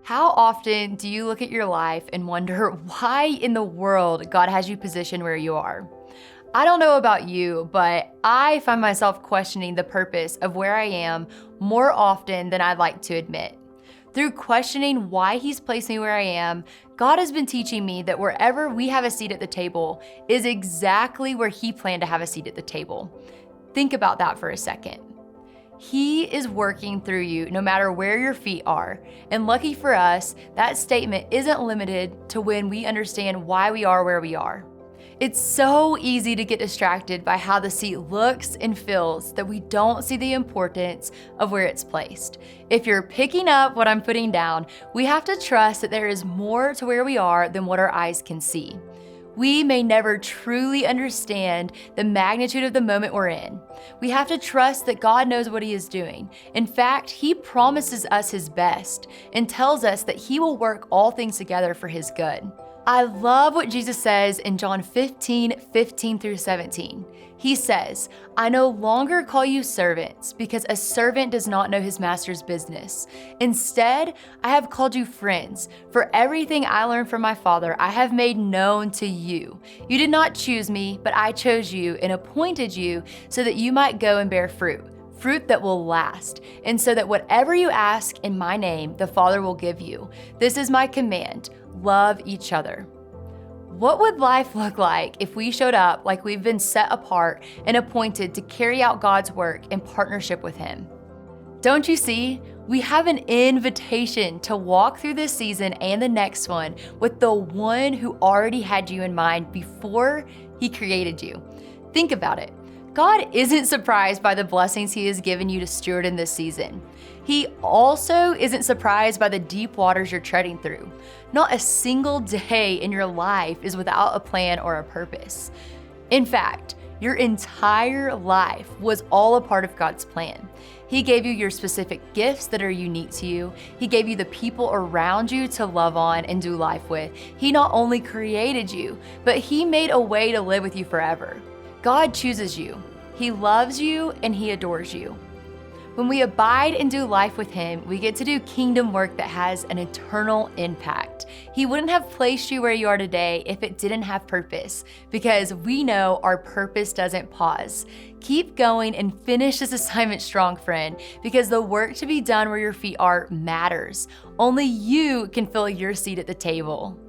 How often do you look at your life and wonder why in the world God has you positioned where you are? I don't know about you, but I find myself questioning the purpose of where I am more often than I'd like to admit. Through questioning why He's placed me where I am, God has been teaching me that wherever we have a seat at the table is exactly where He planned to have a seat at the table. Think about that for a second. He is working through you no matter where your feet are. And lucky for us, that statement isn't limited to when we understand why we are where we are. It's so easy to get distracted by how the seat looks and feels that we don't see the importance of where it's placed. If you're picking up what I'm putting down, we have to trust that there is more to where we are than what our eyes can see. We may never truly understand the magnitude of the moment we're in. We have to trust that God knows what He is doing. In fact, He promises us His best and tells us that He will work all things together for His good. I love what Jesus says in John 15 through 17. He says, "I no longer call you servants, because a servant does not know his master's business. Instead, I have called you friends, for everything I learned from my Father I have made known to you. You did not choose me, but I chose you and appointed you so that you might go and bear fruit that will last, and so that whatever you ask in my name, the Father will give you. This is my command. Love each other." What would life look like if we showed up like we've been set apart and appointed to carry out God's work in partnership with Him? Don't you see? We have an invitation to walk through this season and the next one with the one who already had you in mind before He created you. Think about it. God isn't surprised by the blessings He has given you to steward in this season. He also isn't surprised by the deep waters you're treading through. Not a single day in your life is without a plan or a purpose. In fact, your entire life was all a part of God's plan. He gave you your specific gifts that are unique to you. He gave you the people around you to love on and do life with. He not only created you, but He made a way to live with you forever. God chooses you. He loves you and He adores you. When we abide and do life with Him, we get to do kingdom work that has an eternal impact. He wouldn't have placed you where you are today if it didn't have purpose, because we know our purpose doesn't pause. Keep going and finish this assignment strong, friend, because the work to be done where your feet are matters. Only you can fill your seat at the table.